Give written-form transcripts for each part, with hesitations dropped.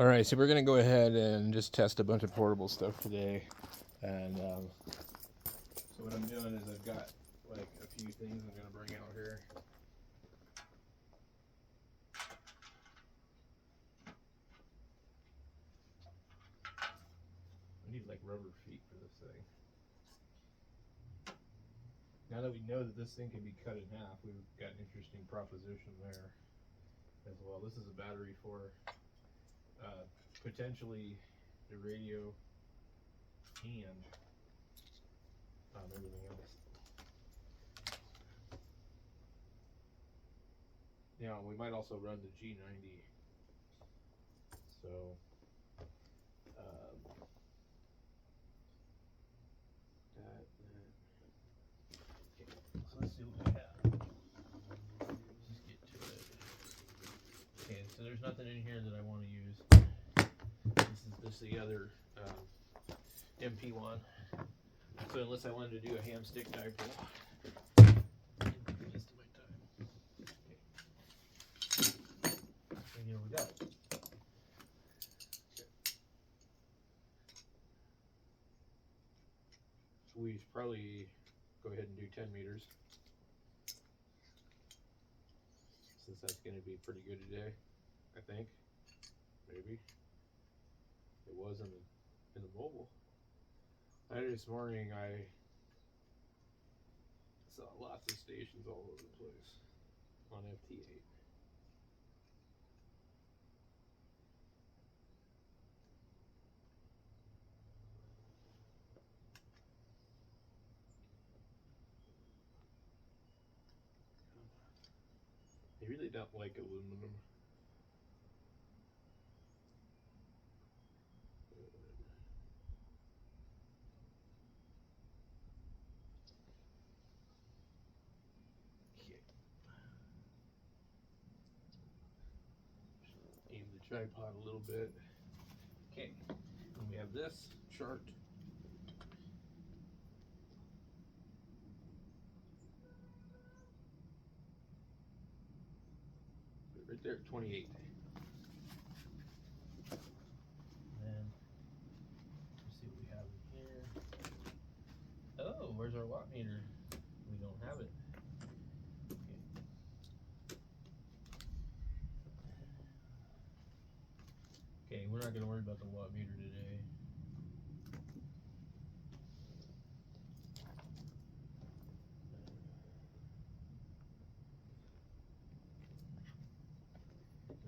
Alright, so we're going to go ahead and just test a bunch of portable stuff today. And so what I'm doing is I've got like a few things I'm going to bring out here. I need like rubber feet for this thing. Now that we know that this thing can be cut in half, we've got an interesting proposition there as well. This is a battery for potentially the radio and everything else. Now we might also run the G90. So that. Okay, so let's see what we have. Let's just get to it. Okay, so there's nothing in here that I want to use. This is the other MP1. So unless I wanted to do a ham stick dipole, waste of my time. Okay. And here we go. So we should probably go ahead and do 10 meters, since that's going to be pretty good today, I think. Maybe. It was in the mobile. This morning I saw lots of stations all over the place on FT8. They really don't like aluminum. Aim the tripod a little bit. Okay, and we have this chart. Right there at 28. And then let's see what we have in here. Oh, where's our watt meter? We don't have it. Okay, we're not going to worry about the watt meter today.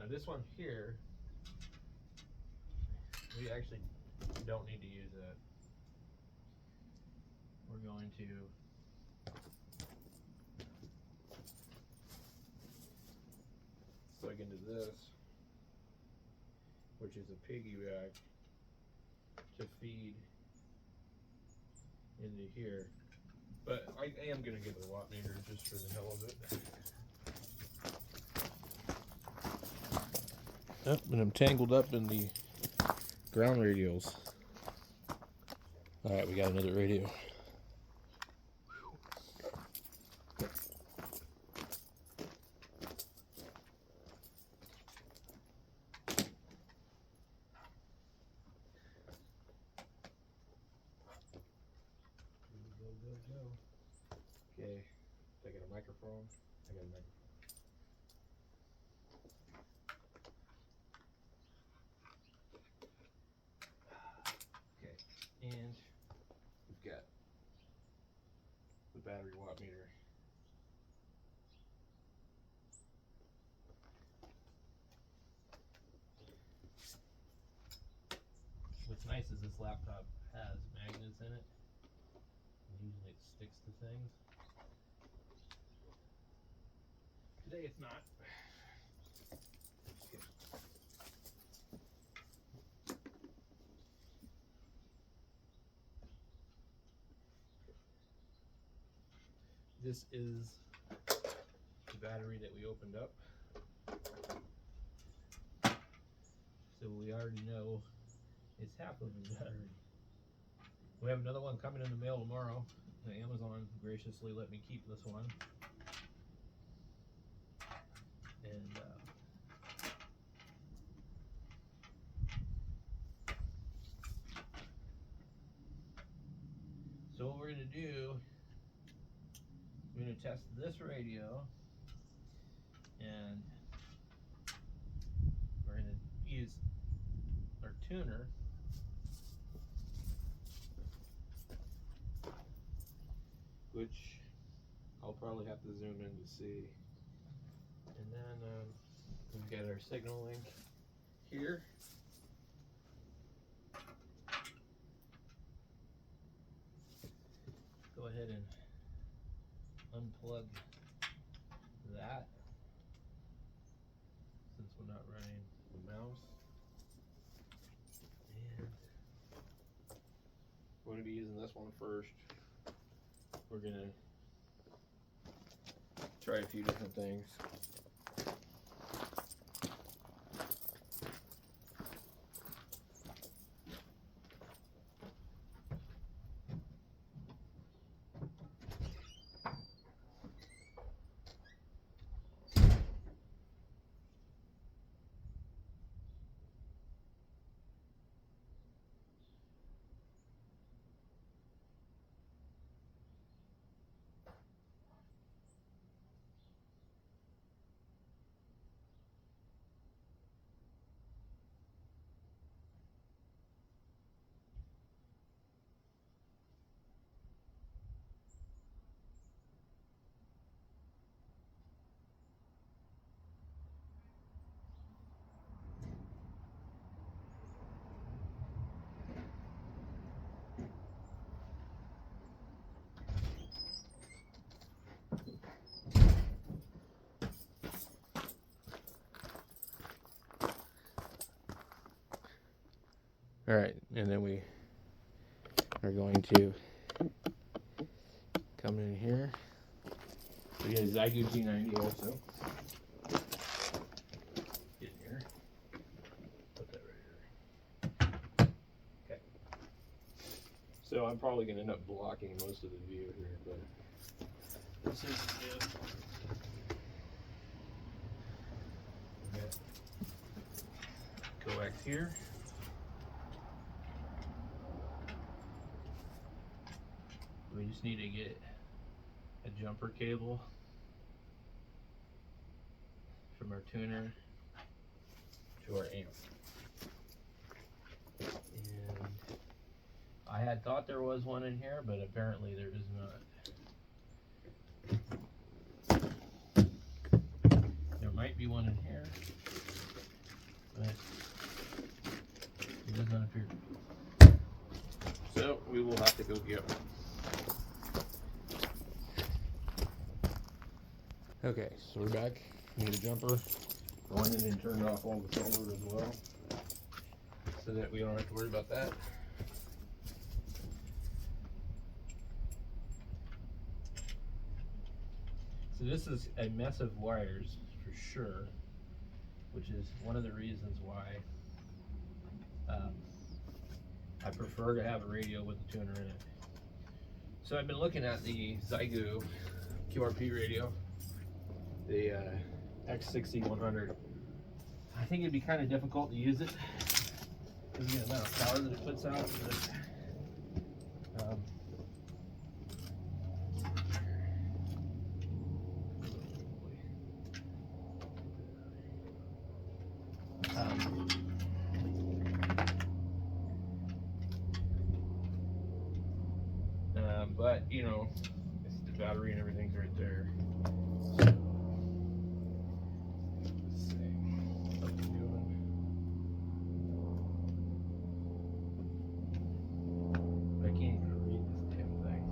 Now this one here, we actually don't need to use that. We're going to plug into this, which is a piggyback to feed into here. But I am going to get the watt meter just for the hell of it. Oh, and I'm tangled up in the ground radials. Alright, we got another radio. Okay, I got a microphone. I got a microphone. Okay, and we've got the battery watt meter. What's nice is this laptop has magnets in it. Usually it sticks to things. Today it's not. This is the battery that we opened up. So we already know it's half of the battery. We have another one coming in the mail tomorrow. Amazon graciously let me keep this one. And So what we're gonna do, we're gonna test this radio, and we're gonna use our tuner, which I'll probably have to zoom in to see. And then we've got our signal link here. Go ahead and unplug that, since we're not running the mouse. And we're going to be using this one first. We're going to try a few different things. All right, and then we are going to come in here. We got a Zygo G90 also. Get in here. Put that right here. Okay. So I'm probably going to end up blocking most of the view here, but this is the coax here. We just need to get a jumper cable from our tuner to our amp. And I had thought there was one in here, but apparently there is not. There might be one in here, but it does not appear. So we will have to go get one. Okay, so we're back. We need a jumper. I went in and turned off all the solar as well, so that we don't have to worry about that. So this is a mess of wires for sure, which is one of the reasons why I prefer to have a radio with a tuner in it. So I've been looking at the Zygo QRP radio, the X60100. I think it'd be kind of difficult to use it because of the amount of power that it puts out. But you know, the battery and everything's right there. Let's see what I'm doing. I can't even read this damn thing.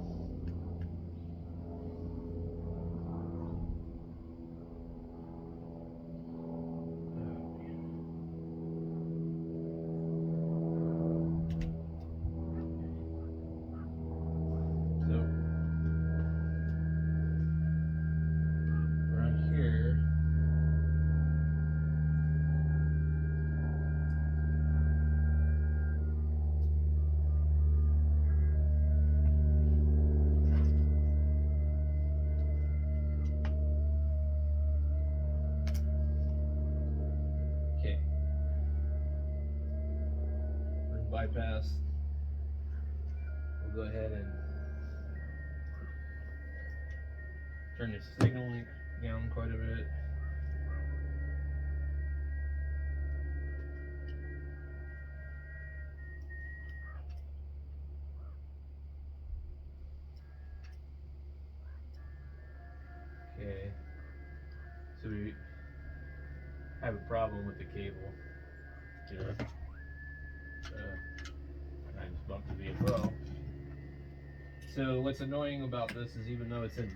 Bypass. We'll go ahead and turn the signal down quite a bit. Okay, so we have a problem with the cable here. I just bumped the VFO. So what's annoying about this is even though it's in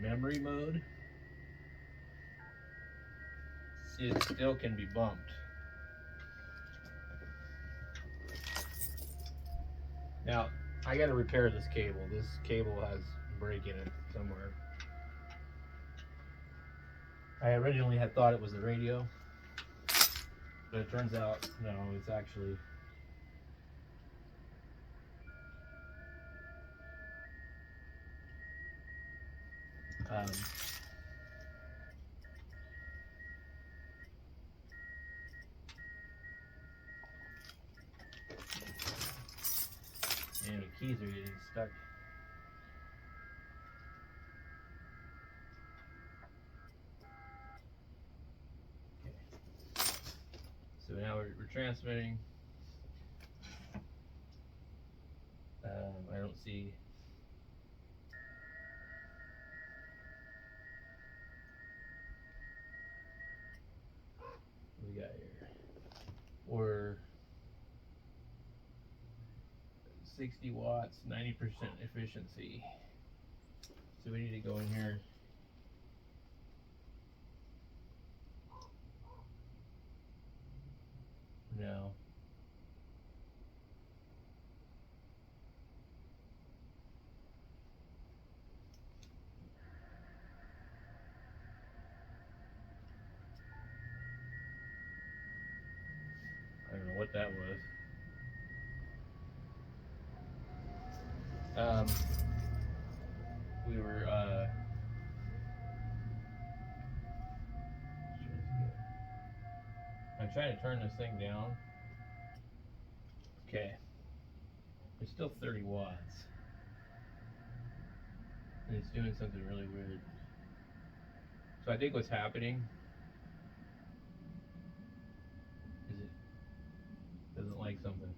memory mode, it still can be bumped. Now, I gotta repair this cable. This cable has a break in it somewhere. I originally had thought it was the radio, but it turns out, no, it's actually and the keys are getting stuck. Okay. So now we're transmitting. I don't see. What we got here? We're 60 watts, 90% efficiency. So we need to go in here. Now. I don't know what that was. We were I'm trying to turn this thing down. Okay. It's still 30 watts. And it's doing something really weird. So I think what's happening is it doesn't like something.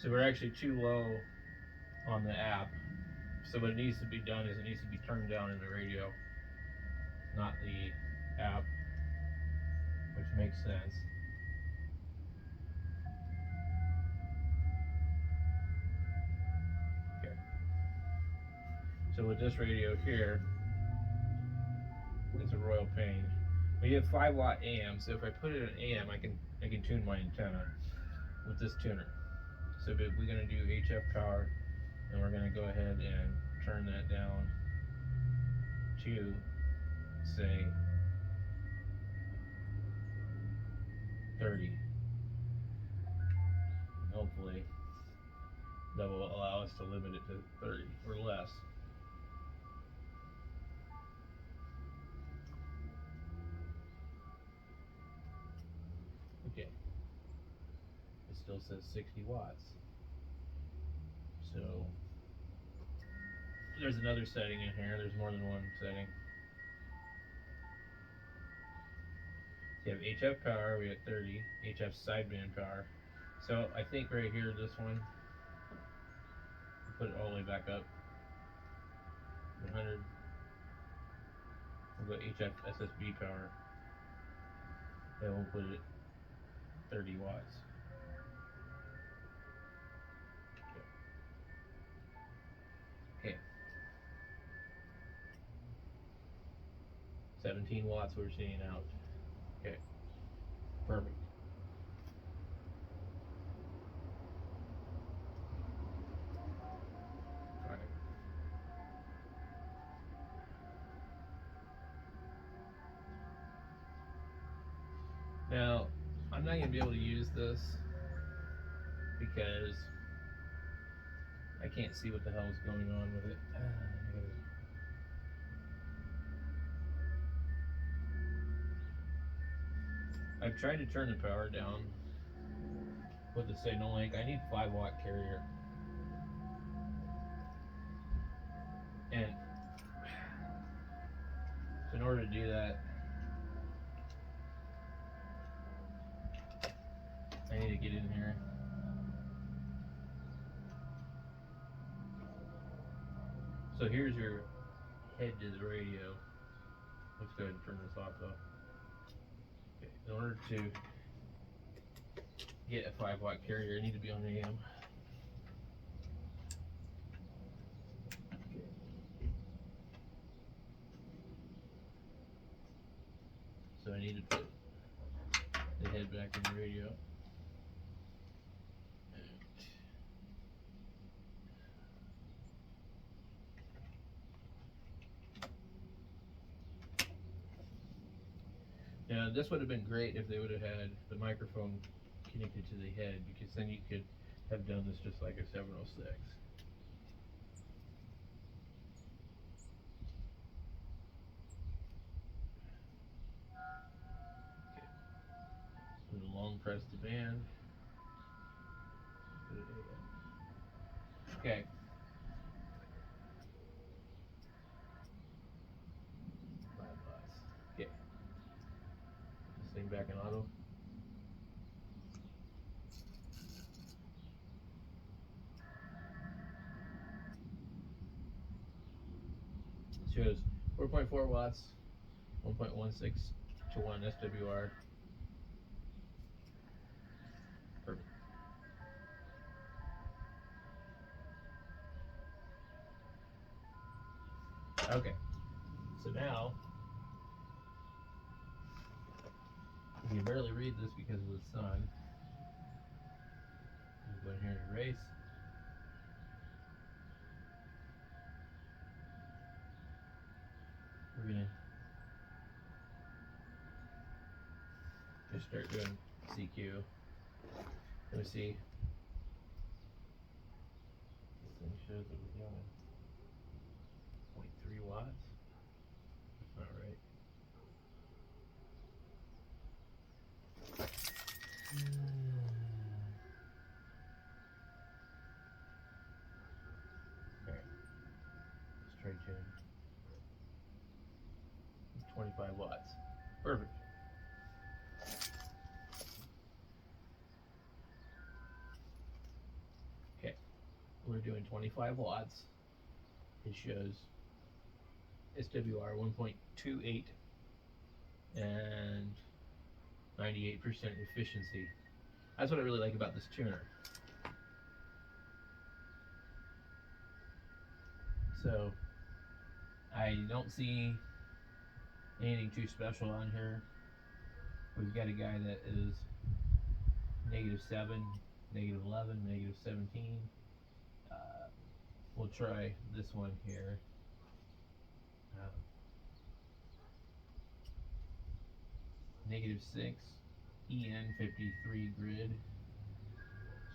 So we're actually too low on the app. So what needs to be done is it needs to be turned down in the radio, not the app, which makes sense. Okay. So with this radio here, it's a Royal Pain. We have 5 watt AM, so if I put it in AM, I can tune my antenna with this tuner. So we're gonna do HF power, and we're gonna go ahead and turn that down to say 30. Hopefully that will allow us to limit it to 30 or less. Okay. It still says 60 watts. So there's another setting in here. There's more than one setting. So you have HF power, we have 30, HF sideband power. So I think right here, this one, put it all the way back up. 100. We'll go HF SSB power. Then we'll put it 30 watts. Okay. 17 watts we're seeing out. Okay. Perfect. All right. Now, I'm not going to be able to use this because I can't see what the hell is going on with it. I've tried to turn the power down with the signal link. I need 5-watt carrier. And so in order to do that, I need to get in here. So here's your head to the radio. Let's go ahead and turn this off though. Okay. In order to get a 5-watt carrier, I need to be on AM. Okay. So I need to put the head back in the radio. Now this would have been great if they would have had the microphone connected to the head, because then you could have done this just like a 706. Okay. So long press the band. Okay. 5 watts. Okay. This thing back in auto. Shows 4.4 watts, 1.16 to 1 SWR. Perfect. Okay. So now, you can barely read this because of the sun. Go in here and erase. We're gonna just start doing CQ. Let me see. This thing shows that we're doing 0.3 watts. That's not right. Alright. Let's try tuning. 25 watts. Perfect. Okay. We're doing 25 watts. It shows SWR 1.28 and 98% efficiency. That's what I really like about this tuner. So I don't see anything too special on here. We've got a guy that is -7, -11, -17. We'll try this one here. -6, EN53 grid.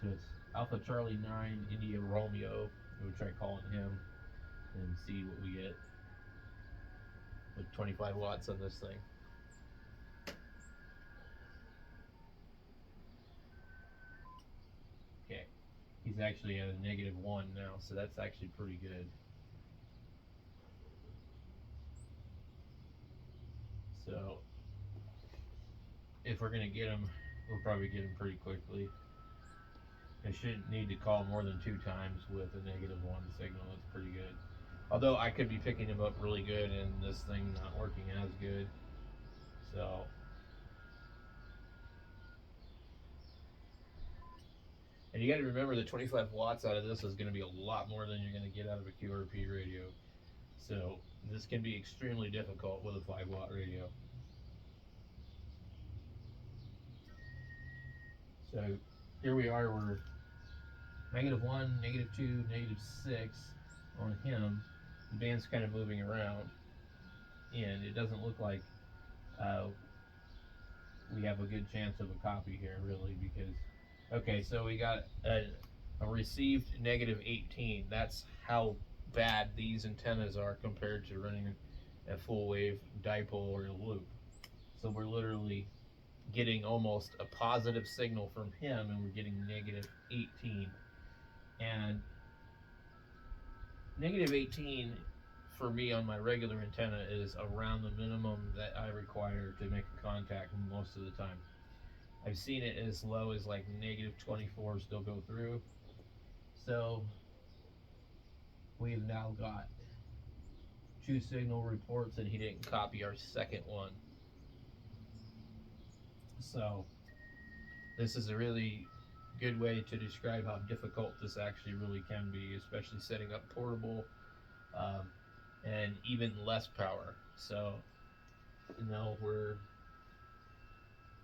So it's Alpha Charlie 9 India Romeo. We'll try calling him and see what we get with 25 watts on this thing. Okay, he's actually at a -1 now, so that's actually pretty good. So if we're gonna get him, we'll probably get him pretty quickly. I shouldn't need to call more than 2 times with a -1 signal. That's pretty good. Although I could be picking him up really good and this thing not working as good. So and you got to remember the 25 watts out of this is going to be a lot more than you're going to get out of a QRP radio. So this can be extremely difficult with a 5-watt radio. So here we are, we're -1, -2, -6 on him. The band's kind of moving around, and it doesn't look like we have a good chance of a copy here, really, because okay, so we got a a received negative 18. That's how bad these antennas are compared to running a full wave dipole or a loop. So we're literally getting almost a positive signal from him, and we're getting negative 18. And negative 18 for me on my regular antenna is around the minimum that I require to make a contact most of the time. I've seen it as low as like negative 24 still go through. So we've now got 2 signal reports, and he didn't copy our second one. So this is a really good way to describe how difficult this actually really can be, especially setting up portable and even less power. So now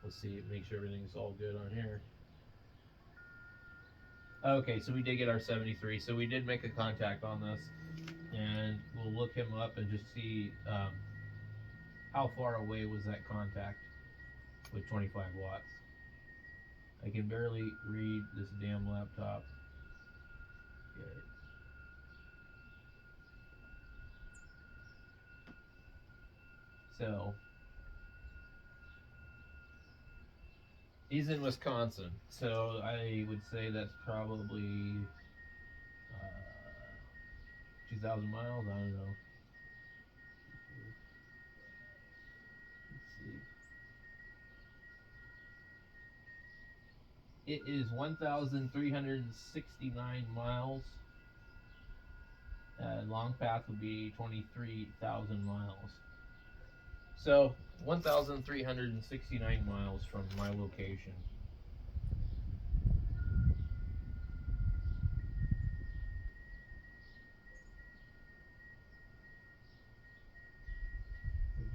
let's see, make sure everything's all good on here. Okay, so we did get our 73. So we did make a contact on this, and we'll look him up and just see how far away was that contact with 25 watts. I can barely read this damn laptop. Okay. So he's in Wisconsin, so I would say that's probably 2,000 miles. I don't know. Let's see. It is 1,369 miles. Long path would be 23,000 miles. So 1,369 miles from my location.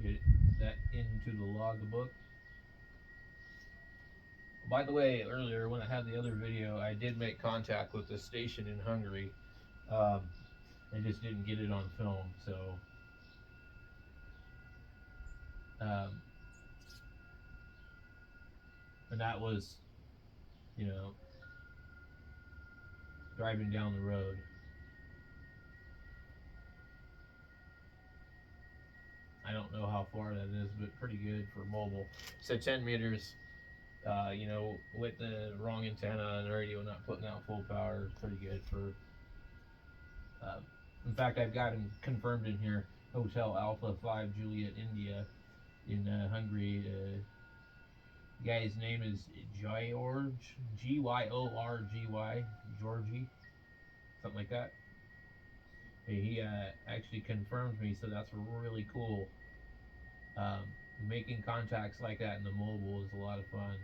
Get that into the logbook. By the way, earlier when I had the other video, I did make contact with the station in Hungary. I just didn't get it on film, so and that was, driving down the road. I don't know how far that is, but pretty good for mobile. So 10 meters, with the wrong antenna and the radio not putting out full power is pretty good for. In fact, I've got him confirmed in here. Hotel Alpha 5 Juliet India in Hungary. The guy's name is Gyorgy, Gyorgy, Georgie, something like that. He actually confirmed me, so that's really cool. Making contacts like that in the mobile is a lot of fun.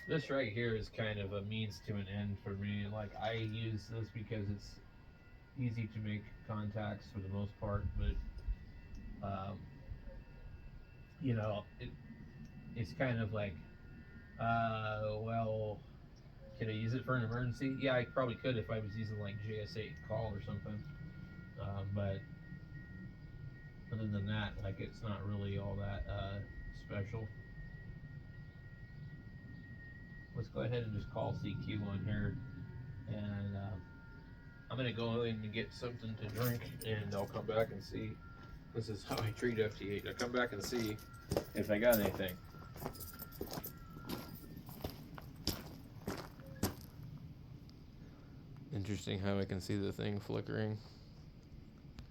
This right here is kind of a means to an end for me. Like, I use this because it's easy to make contacts for the most part, but it's kind of like, well, can I use it for an emergency? Yeah, I probably could if I was using like JS8 call or something, but other than that, like, it's not really all that special. Let's go ahead and just call CQ on here, and I'm gonna go in and get something to drink, and I'll come back and see. This is how I treat FT8. I'll come back and see if I got anything. Interesting how I can see the thing flickering.